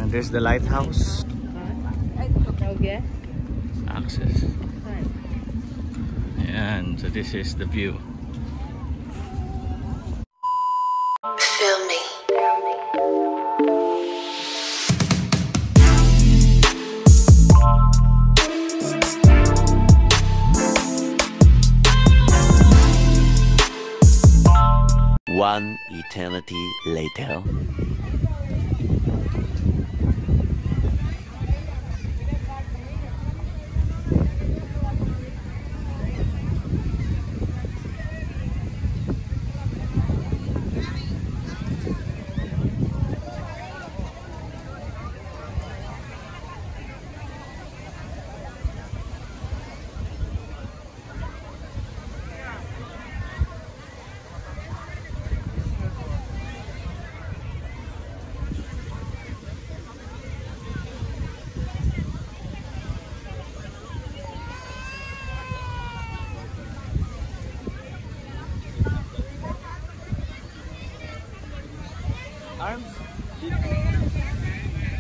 There's the lighthouse. Okay. Access. And so this is the view. Feel me. One eternity later.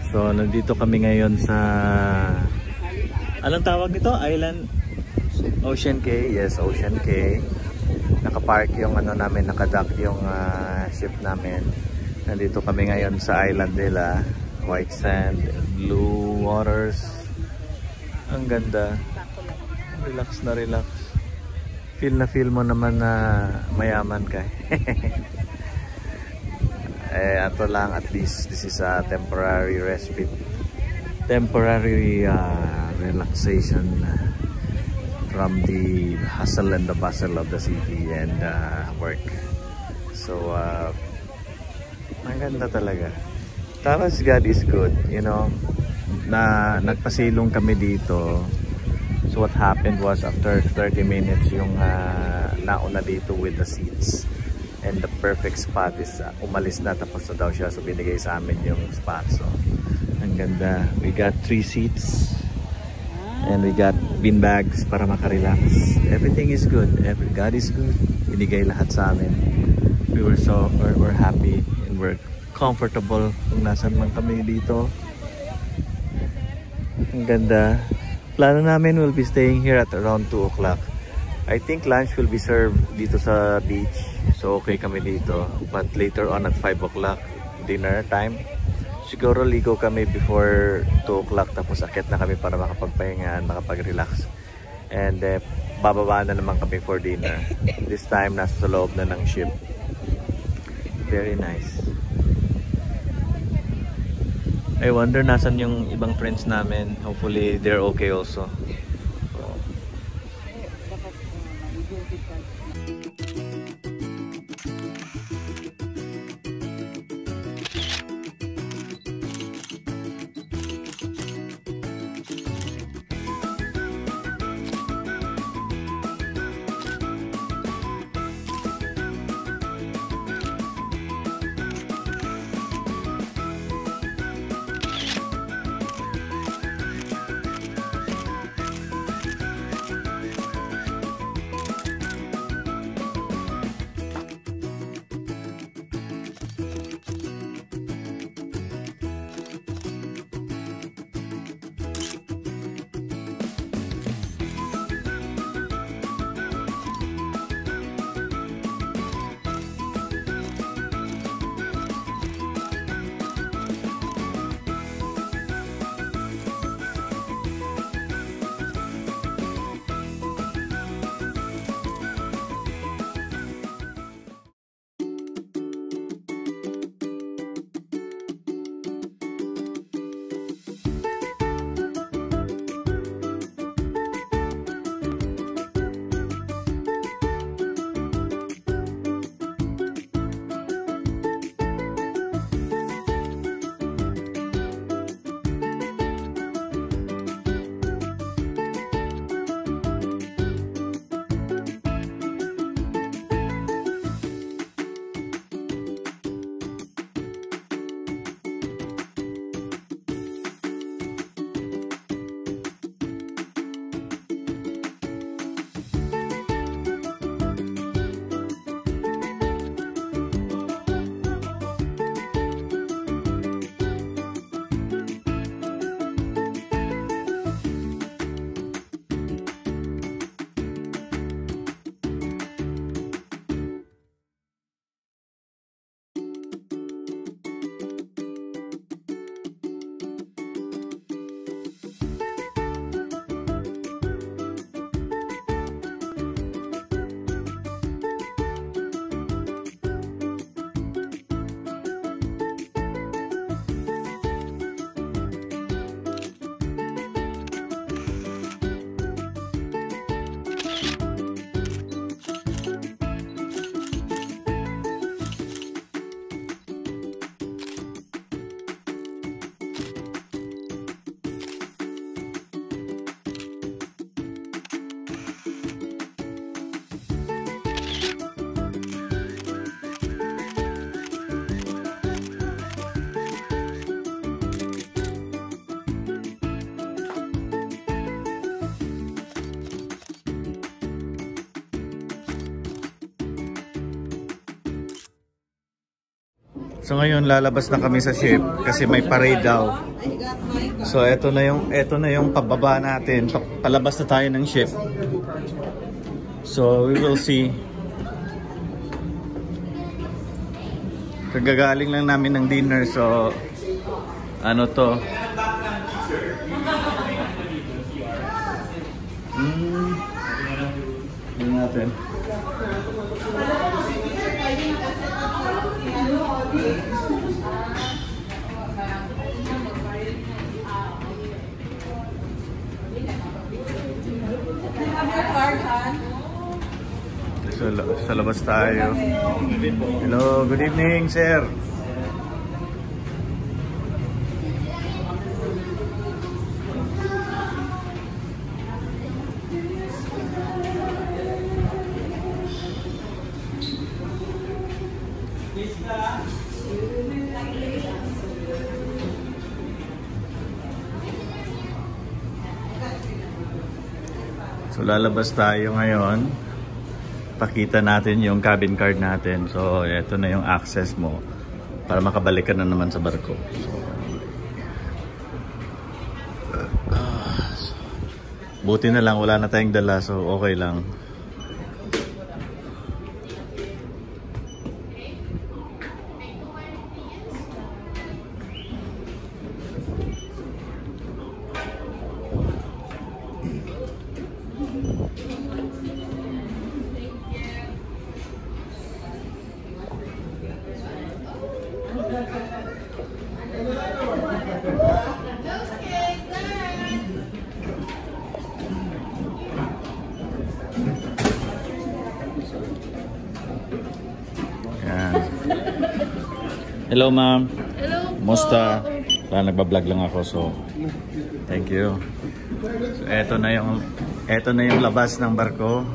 So nandito kami ngayon sa anong tawag nito? Island Ocean Cay. Yes, Ocean Cay. Nakapark yung ano namin, nakadock yung ship namin. Nandito kami ngayon sa island nila. White sand, blue waters. Ang ganda. Relax na relax. Feel na feel mo naman na mayaman ka. Ato lang, at least this is a temporary respite, temporary relaxation from the hustle and the bustle of the city and work. So ang ganda talaga. Tapos God is good, you know, na nagpasilong kami dito. So what happened was after 30 minutes yung nauna dito with the seats. And the perfect spot is umalis na, tapos na daw siya, so binigay sa amin yung spot. So ang ganda. We got 3 seats and we got bean bags para makarelax. Everything is good. God is good. Binigay lahat sa amin. We're happy and we're comfortable kung nasan man kami dito. Ang ganda. Plano namin, we'll be staying here at around 2 o'clock. I think lunch will be served dito sa beach. So okay kami dito. But later on at 5 o'clock, dinner time. Siguro ligo kami before 2 o'clock. Tapos akit na kami para makapagpahinga, makapag-relax. And bababa na naman kami for dinner. This time nasa loob na ng ship. Very nice. I wonder nasan yung ibang friends namin. Hopefully they're okay also. So ngayon lalabas na kami sa ship kasi may parade daw. So eto na yung pababa natin. Palabas na tayo ng ship. So we will see. Kagagaling lang namin ng dinner, so ano to? Tingnan natin. Sa labas tayo. Hello, good evening, sir. So lalabas tayo ngayon. Pakita natin yung cabin card natin. So ito na yung access mo para makabalik ka na naman sa barko. So, buti na lang wala na tayong dala, so okay lang. Hello ma'am. Hello po. Musta? Nagbablog lang ako, so thank you. So eto na yung labas ng barko.